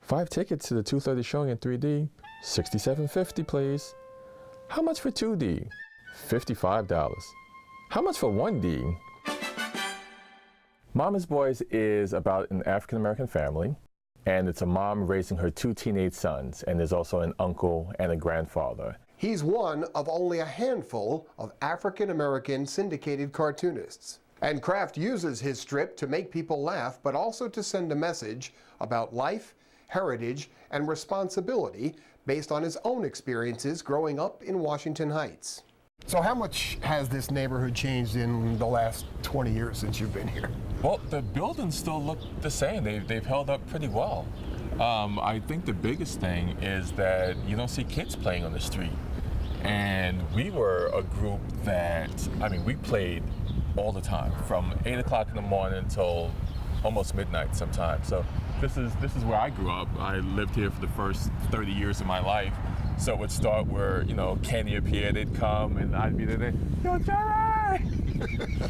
5 tickets to the 2:30 showing in 3D, $67.50 please. How much for 2D? $55. How much for 1D? Mama's Boys is about an African-American family, and it's a mom raising her 2 teenage sons, and there's also an uncle and a grandfather. He's one of only a handful of African-American syndicated cartoonists. And Kraft uses his strip to make people laugh, but also to send a message about life, heritage, and responsibility based on his own experiences growing up in Washington Heights. So how much has this neighborhood changed in the last 20 years since you've been here? Well, the buildings still look the same. They've held up pretty well. I think the biggest thing is that you don't see kids playing on the street. And we were a group that, we played all the time, from 8 o'clock in the morning until almost midnight sometimes. So this is where I grew up. I lived here for the first 30 years of my life. So it would start where, Kenny appeared, they'd come, and I'd be there, yo, Jerry!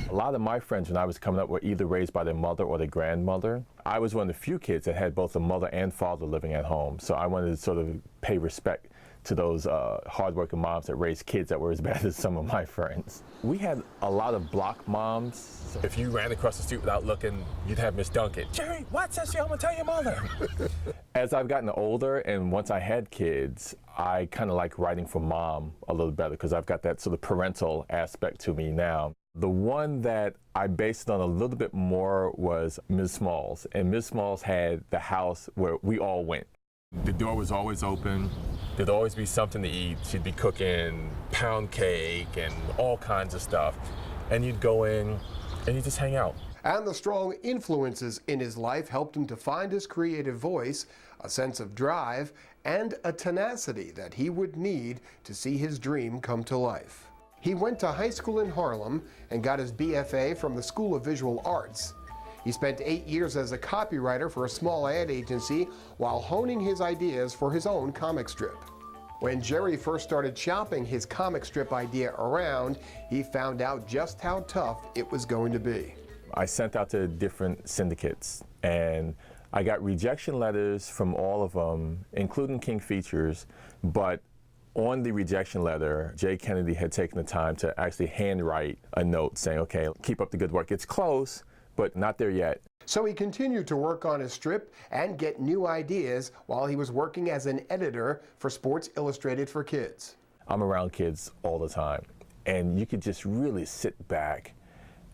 A lot of my friends when I was coming up were either raised by their mother or their grandmother. I was one of the few kids that had both a mother and father living at home. So I wanted to sort of pay respect to those hardworking moms that raised kids that were as bad as some of my friends. We had a lot of block moms. If you ran across the street without looking, you'd have Miss Duncan. Jerry, watch this, I'm gonna tell your mother. As I've gotten older and once I had kids, I kind of like writing for mom a little better because I've got that sort of parental aspect to me now. The one that I based it on a little bit more was Ms. Smalls. And Ms. Smalls had the house where we all went. The door was always open. There'd always be something to eat. She'd be cooking pound cake and all kinds of stuff. And you'd go in and you just hang out. And the strong influences in his life helped him to find his creative voice, a sense of drive, and a tenacity that he would need to see his dream come to life. He went to high school in Harlem and got his BFA from the School of Visual Arts. He spent 8 years as a copywriter for a small ad agency while honing his ideas for his own comic strip. When Jerry first started shopping his comic strip idea around, he found out just how tough it was going to be. I sent out to different syndicates, and I got rejection letters from all of them, including King Features, but on the rejection letter, Jay Kennedy had taken the time to actually handwrite a note saying, okay, keep up the good work. It's close, but not there yet. So he continued to work on his strip and get new ideas while he was working as an editor for Sports Illustrated for Kids. I'm around kids all the time, and you could just really sit back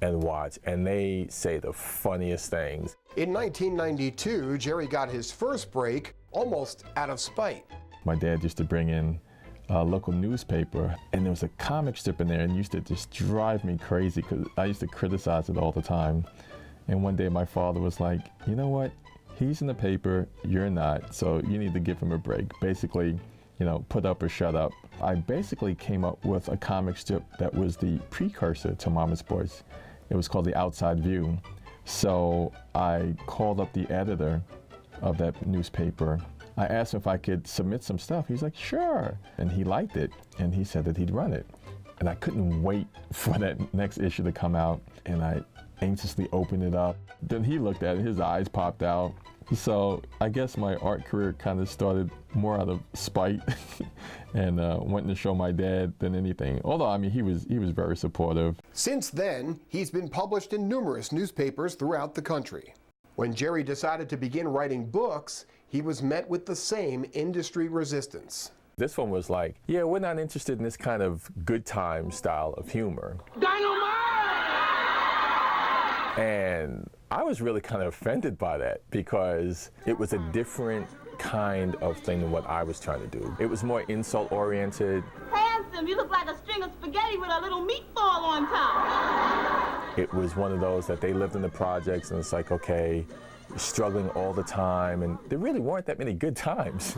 and watch, and they say the funniest things. In 1992, Jerry got his first break almost out of spite. My dad used to bring in a local newspaper, and there was a comic strip in there, and used to just drive me crazy because I used to criticize it all the time. And one day my father was like, you know what, he's in the paper, you're not, so you need to give him a break. Basically, put up or shut up. I basically came up with a comic strip that was the precursor to Mama's Boys. It was called The Outside View. So I called up the editor of that newspaper. I asked him if I could submit some stuff. He's like, sure. And he liked it, and he said that he'd run it. And I couldn't wait for that next issue to come out, and I anxiously opened it up. Then he looked at it, his eyes popped out. So I guess my art career kind of started more out of spite and wanting to show my dad than anything. Although, he was very supportive. Since then, he's been published in numerous newspapers throughout the country. When Jerry decided to begin writing books, he was met with the same industry resistance. This one was like, yeah, we're not interested in this kind of good time style of humor. Dynamite! And I was really kind of offended by that because it was a different kind of thing than what I was trying to do. It was more insult-oriented. Handsome, you look like a string of spaghetti with a little meatball on top. It was one of those that they lived in the projects, and it's like, okay, you're struggling all the time, and there really weren't that many good times.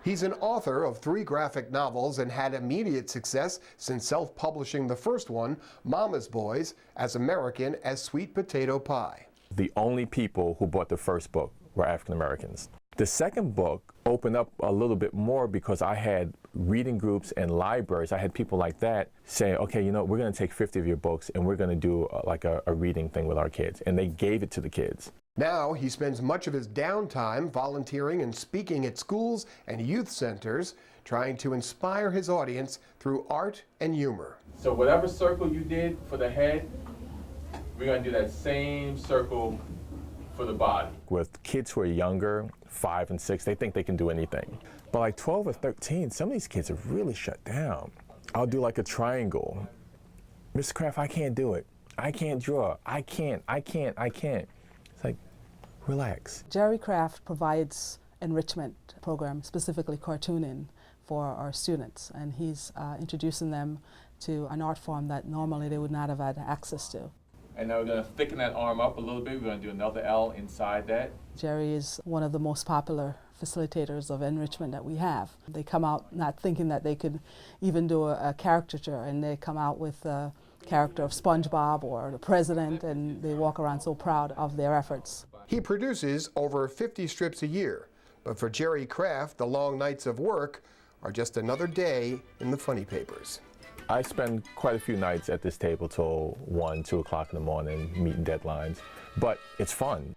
He's an author of 3 graphic novels and had immediate success since self-publishing the first one, Mama's Boys, as American as Sweet Potato Pie. The only people who bought the first book were African Americans. The second book opened up a little bit more because I had reading groups and libraries. I had people like that saying, okay, we're going to take 50 of your books and we're going to do like a reading thing with our kids. And they gave it to the kids. Now he spends much of his downtime volunteering and speaking at schools and youth centers, trying to inspire his audience through art and humor. So whatever circle you did for the head, we're going to do that same circle for the body. With kids who are younger, 5 and 6, they think they can do anything. But like 12 or 13, some of these kids are really shut down. I'll do like a triangle. Mr. Kraft, I can't do it. I can't draw. I can't. It's like, relax. Jerry Kraft provides enrichment programs, specifically cartooning, for our students, and he's introducing them to an art form that normally they would not have had access to. And now we're going to thicken that arm up a little bit. We're going to do another L inside that. Jerry is one of the most popular facilitators of enrichment that we have. They come out not thinking that they could even do a caricature, and they come out with a character of SpongeBob or the president, and they walk around so proud of their efforts. He produces over 50 strips a year, but for Jerry Kraft, the long nights of work are just another day in the funny papers. I spend quite a few nights at this table till 1, 2 o'clock in the morning, meeting deadlines, but it's fun.